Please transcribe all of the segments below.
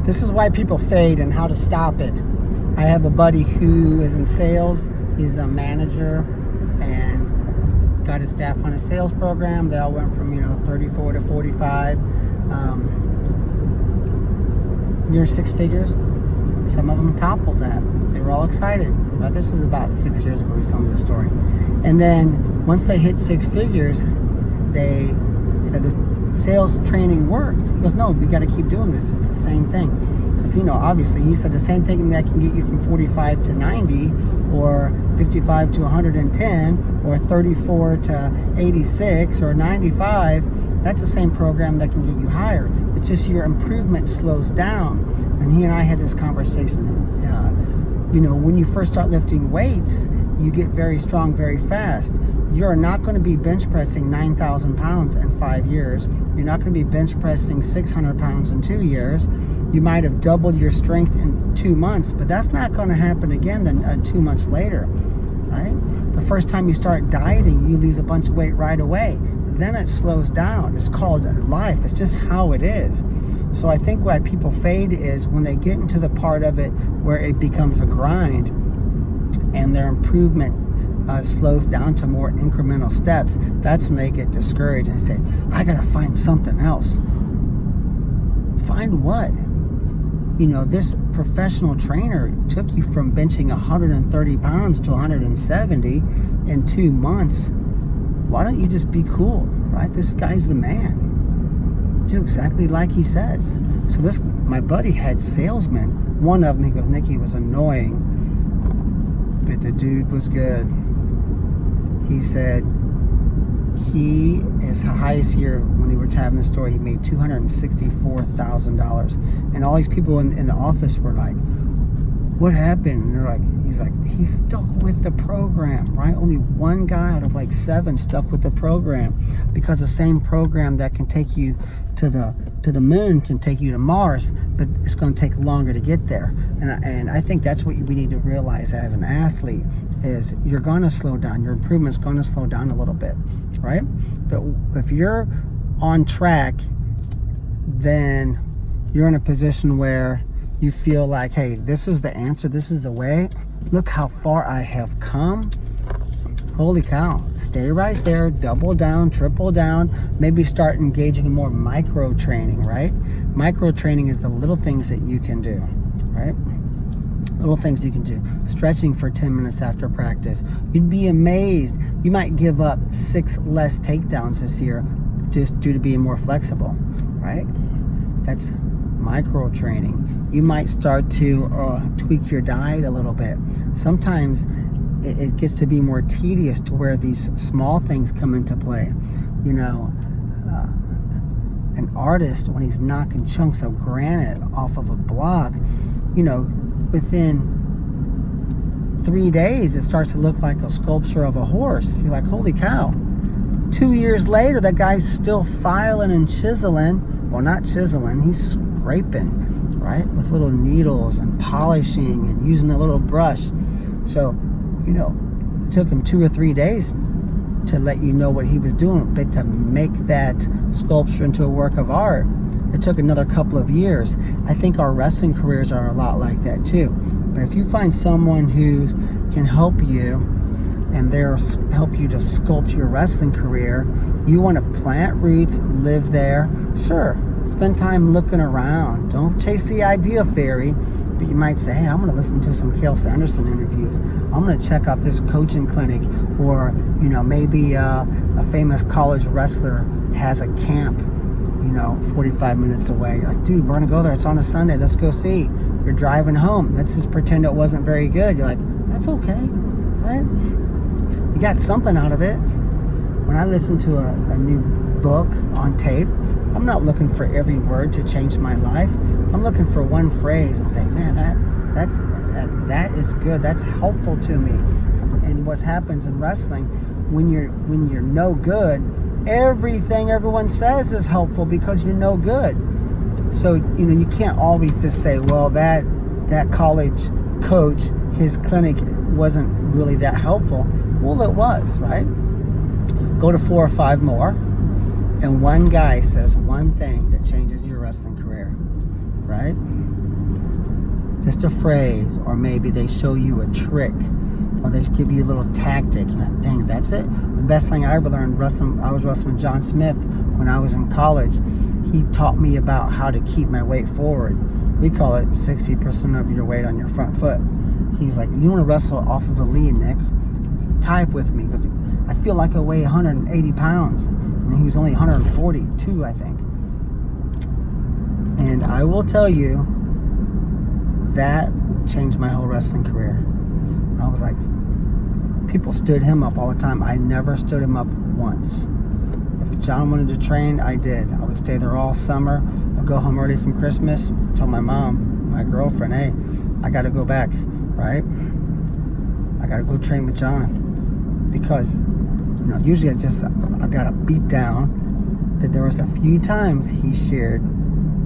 This is why people fade and how to stop it. I have a buddy who is in sales. He's a manager and got his staff on a sales program. They all went from 34 to 45, near six figures. Some of them toppled that. They were all excited. But this was about 6 years ago. He told me the story. And then once they hit six figures, they said the sales training worked. He goes, no, we got to keep doing this. It's the same thing. Because, obviously, he said the same thing that can get you from 45 to 90, or 55 to 110, or 34 to 86, or 95. That's the same program that can get you higher. It's just your improvement slows down. And he and I had this conversation. When you first start lifting weights, you get very strong very fast. You're not going to be bench pressing 9,000 pounds in 5 years. You're not going to be bench pressing 600 pounds in 2 years. You might have doubled your strength in 2 months, but that's not going to happen again then 2 months later, right? The first time you start dieting, you lose a bunch of weight right away. Then it slows down. It's called life. It's just how it is. So I think why people fade is when they get into the part of it where it becomes a grind and their improvement slows down to more incremental steps. That's when they get discouraged and say, I gotta find something else. Find what? This professional trainer took you from benching 130 pounds to 170 in 2 months. Why don't you just be cool, right? This guy's the man. Do exactly like he says. So my buddy had salesmen. One of them, he goes, Nick, he was annoying, but the dude was good. He said his highest year when he was having the store, he made $264,000. And all these people in the office were like, what happened? And they're like, he stuck with the program, right? Only one guy out of 7 stuck with the program, because the same program that can take you to the moon can take you to Mars, but it's going to take longer to get there. And I think that's what we need to realize as an athlete is you're going to slow down. Your improvement's going to slow down a little bit, right? But if you're on track, then you're in a position where you feel like, hey, this is the answer, this is the way. Look how far I have come. Holy cow. Stay right there, double down, triple down, maybe start engaging in more micro training, right? Micro training is the little things that you can do, right? Little things you can do. Stretching for 10 minutes after practice. You'd be amazed. You might give up 6 less takedowns this year just due to being more flexible, right? That's micro training. You might start to tweak your diet a little bit. Sometimes it gets to be more tedious to where these small things come into play. An artist, when he's knocking chunks of granite off of a block, within 3 days, it starts to look like a sculpture of a horse. You're like, holy cow. 2 years later, that guy's still filing and chiseling. Well, not chiseling, he's scraping, right? With little needles and polishing and using a little brush. So, it took him 2 or 3 days to let you know what he was doing, but to make that sculpture into a work of art, it took another couple of years. I think our wrestling careers are a lot like that too. But if you find someone who can help you and they'll help you to sculpt your wrestling career, you want to plant roots, live there, sure, spend time looking around. Don't chase the idea fairy, but you might say, hey, I'm going to listen to some Cael Sanderson interviews. I'm going to check out this coaching clinic, or maybe a famous college wrestler has a camp 45 minutes away. You're like, dude, we're going to go there. It's on a Sunday. Let's go see. You're driving home. Let's just pretend it wasn't very good. You're like, that's okay, right? You got something out of it. When I listen to a new book on tape, I'm not looking for every word to change my life. I'm looking for one phrase and say, man, that is good. That's helpful to me. And what happens in wrestling, when you're no good, everything everyone says is helpful because you're no good. So you can't always just say, well, that college coach, his clinic wasn't really that helpful. Well, it was, right? Go to 4 or 5 more, and one guy says one thing that changes your wrestling career. right? Just a phrase, or maybe they show you a trick, or they give you a little tactic. You're like, dang, that's it. The best thing I ever learned wrestling, I was wrestling with John Smith when I was in college. He taught me about how to keep my weight forward. We call it 60% of your weight on your front foot. He's like, you want to wrestle off of a lead, Nick? Type with me, because I feel like I weigh 180 pounds. And he was only 142, I think. And I will tell you, that changed my whole wrestling career. I was like, people stood him up all the time. I never stood him up once. If John wanted to train, I did. I would stay there all summer. I'd go home early from Christmas, tell my mom, my girlfriend, hey, I got to go back, right? I got to go train with John. Because, usually I got a beat down, but there was a few times he shared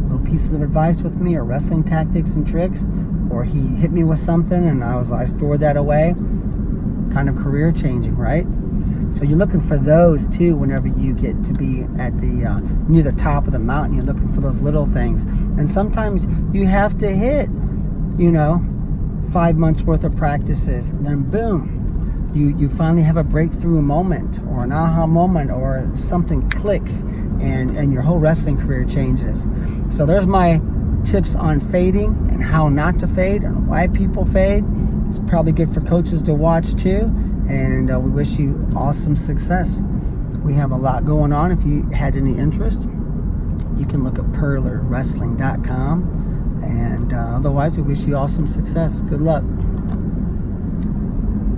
little pieces of advice with me, or wrestling tactics and tricks, or he hit me with something and I stored that away. Kind of career changing, right? So you're looking for those too whenever you get to be at the near the top of the mountain. You're looking for those little things, and sometimes you have to hit 5 months worth of practices, and then boom, you finally have a breakthrough moment, or an aha moment, or something clicks, and your whole wrestling career changes. So there's my tips on fading and how not to fade and why people fade. It's probably good for coaches to watch too. And we wish you awesome success. We have a lot going on. If you had any interest, you can look at purlerwrestling.com. And otherwise, we wish you awesome success. Good luck.